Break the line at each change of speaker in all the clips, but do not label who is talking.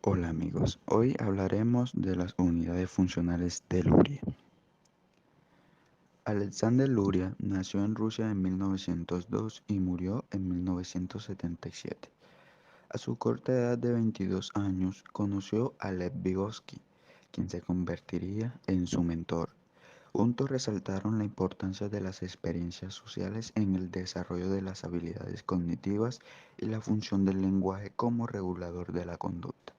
Hola amigos, hoy hablaremos de las unidades funcionales de Luria. Alexander Luria nació en Rusia en 1902 y murió en 1977. A su corta edad de 22 años conoció a Lev Vygotsky, quien se convertiría en su mentor. Juntos resaltaron la importancia de las experiencias sociales en el desarrollo de las habilidades cognitivas y la función del lenguaje como regulador de la conducta.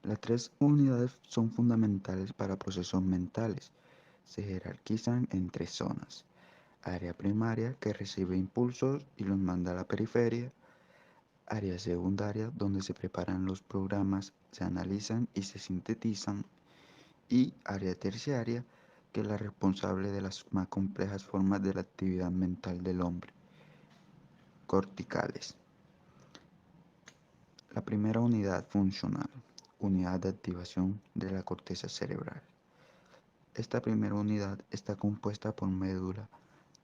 Las tres unidades son fundamentales para procesos mentales. Se jerarquizan en tres zonas: área primaria, que recibe impulsos y los manda a la periferia; área secundaria, donde se preparan los programas, se analizan y se sintetizan; y área terciaria, que es la responsable de las más complejas formas de la actividad mental del hombre, corticales. La primera unidad funcional, unidad de activación de la corteza cerebral. Esta primera unidad está compuesta por médula,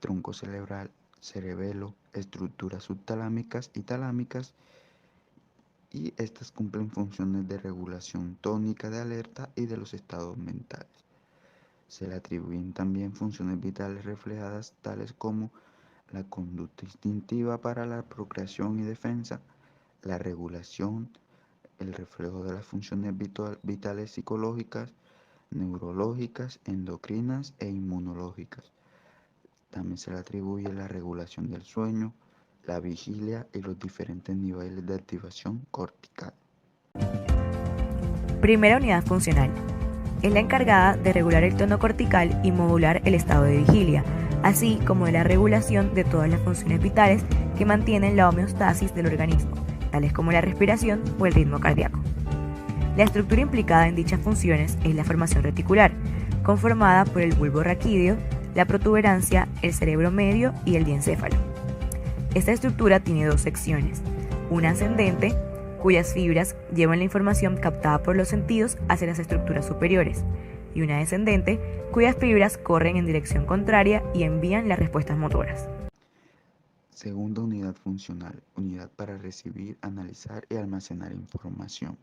tronco cerebral, cerebelo, estructuras subtalámicas y talámicas, y estas cumplen funciones de regulación tónica de alerta y de los estados mentales. Se le atribuyen también funciones vitales reflejadas, tales como la conducta instintiva para la procreación y defensa, la regulación, el reflejo de las funciones vitales psicológicas, neurológicas, endocrinas e inmunológicas. También se le atribuye la regulación del sueño, la vigilia y los diferentes niveles de activación cortical.
Primera unidad funcional. Es la encargada de regular el tono cortical y modular el estado de vigilia, así como de la regulación de todas las funciones vitales que mantienen la homeostasis del organismo, tales como la respiración o el ritmo cardíaco. La estructura implicada en dichas funciones es la formación reticular, conformada por el bulbo raquídeo, la protuberancia, el cerebro medio y el diencéfalo. Esta estructura tiene dos secciones, una ascendente, cuyas fibras llevan la información captada por los sentidos hacia las estructuras superiores, y una descendente, cuyas fibras corren en dirección contraria y envían las respuestas motoras.
Segunda unidad funcional, unidad para recibir, analizar y almacenar información.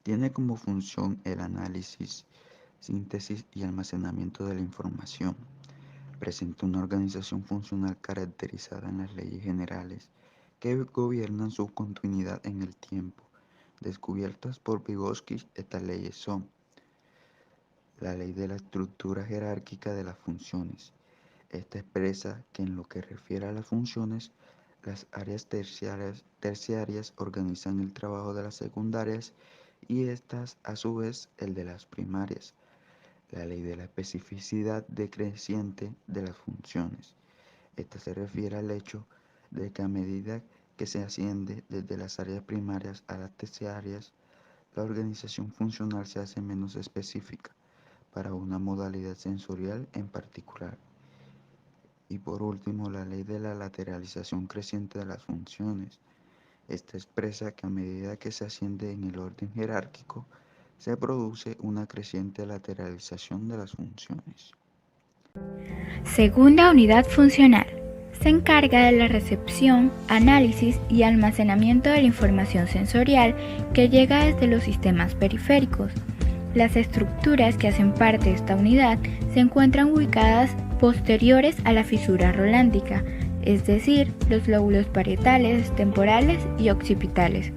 Tiene como función el análisis, síntesis y almacenamiento de la información. Presenta una organización funcional caracterizada en las leyes generales que gobiernan su continuidad en el tiempo. Descubiertas por Vygotsky, estas leyes son: la ley de la estructura jerárquica de las funciones. Esta expresa que en lo que refiere a las funciones, las áreas terciarias organizan el trabajo de las secundarias y estas a su vez el de las primarias. La ley de la especificidad decreciente de las funciones. Esta se refiere al hecho de que a medida que se asciende desde las áreas primarias a las terciarias, la organización funcional se hace menos específica para una modalidad sensorial en particular. Y por último, la ley de la lateralización creciente de las funciones. Esta expresa que a medida que se asciende en el orden jerárquico, se produce una creciente lateralización de las funciones.
Segunda unidad funcional. Se encarga de la recepción, análisis y almacenamiento de la información sensorial que llega desde los sistemas periféricos. Las estructuras que hacen parte de esta unidad se encuentran ubicadas posteriores a la fisura rolándica, es decir, los lóbulos parietales, temporales y occipitales.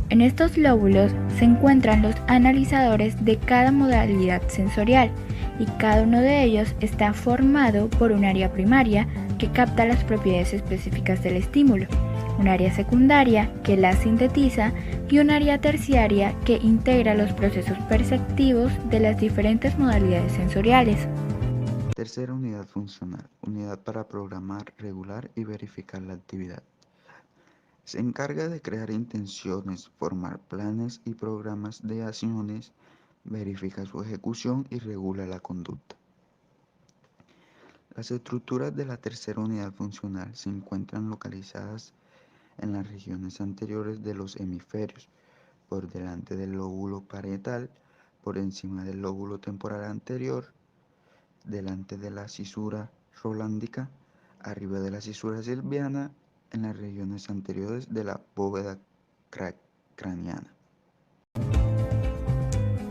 En estos lóbulos se encuentran los analizadores de cada modalidad sensorial, y cada uno de ellos está formado por un área primaria que capta las propiedades específicas del estímulo, un área secundaria que la sintetiza y un área terciaria que integra los procesos perceptivos de las diferentes modalidades sensoriales.
Tercera unidad funcional, unidad para programar, regular y verificar la actividad. Se encarga de crear intenciones, formar planes y programas de acciones, verifica su ejecución y regula la conducta. Las estructuras de la tercera unidad funcional se encuentran localizadas en las regiones anteriores de los hemisferios, por delante del lóbulo parietal, por encima del lóbulo temporal anterior, delante de la cisura rolándica, arriba de la cisura silviana, en las regiones anteriores de la bóveda craneana.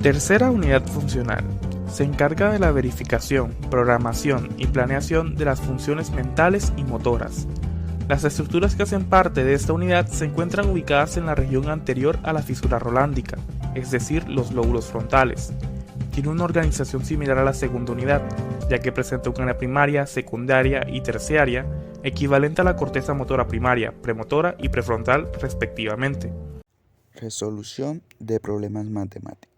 Tercera unidad funcional. Se encarga de la verificación, programación y planeación de las funciones mentales y motoras. Las estructuras que hacen parte de esta unidad se encuentran ubicadas en la región anterior a la fisura rolándica, es decir, los lóbulos frontales. Tiene una organización similar a la segunda unidad, ya que presenta un área primaria, secundaria y terciaria, equivalente a la corteza motora primaria, premotora y prefrontal respectivamente.
Resolución de problemas matemáticos.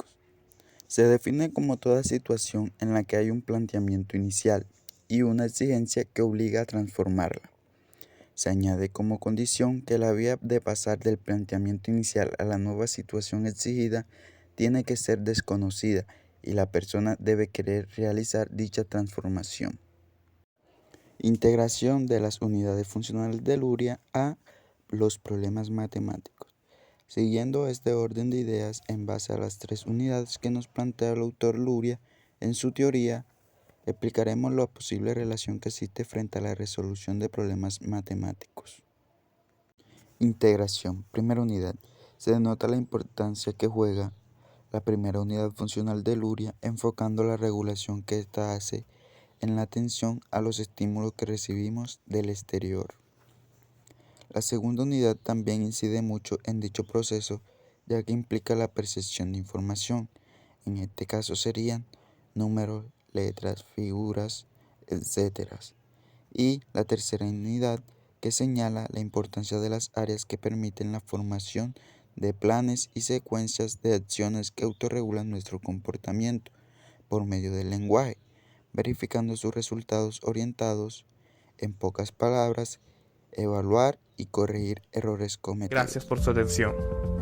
Se define como toda situación en la que hay un planteamiento inicial y una exigencia que obliga a transformarla. Se añade como condición que la vía de pasar del planteamiento inicial a la nueva situación exigida tiene que ser desconocida y la persona debe querer realizar dicha transformación. Integración de las unidades funcionales de Luria a los problemas matemáticos. Siguiendo este orden de ideas en base a las tres unidades que nos plantea el autor Luria en su teoría, explicaremos la posible relación que existe frente a la resolución de problemas matemáticos. Integración. Primera unidad. Se denota la importancia que juega la primera unidad funcional de Luria, enfocando la regulación que ésta hace en la atención a los estímulos que recibimos del exterior. La segunda unidad también incide mucho en dicho proceso, ya que implica la percepción de información. En este caso serían números, letras, figuras, etc. Y la tercera unidad que señala la importancia de las áreas que permiten la formación de planes y secuencias de acciones que autorregulan nuestro comportamiento por medio del lenguaje, verificando sus resultados orientados, en pocas palabras, evaluar y corregir errores cometidos.
Gracias por su atención.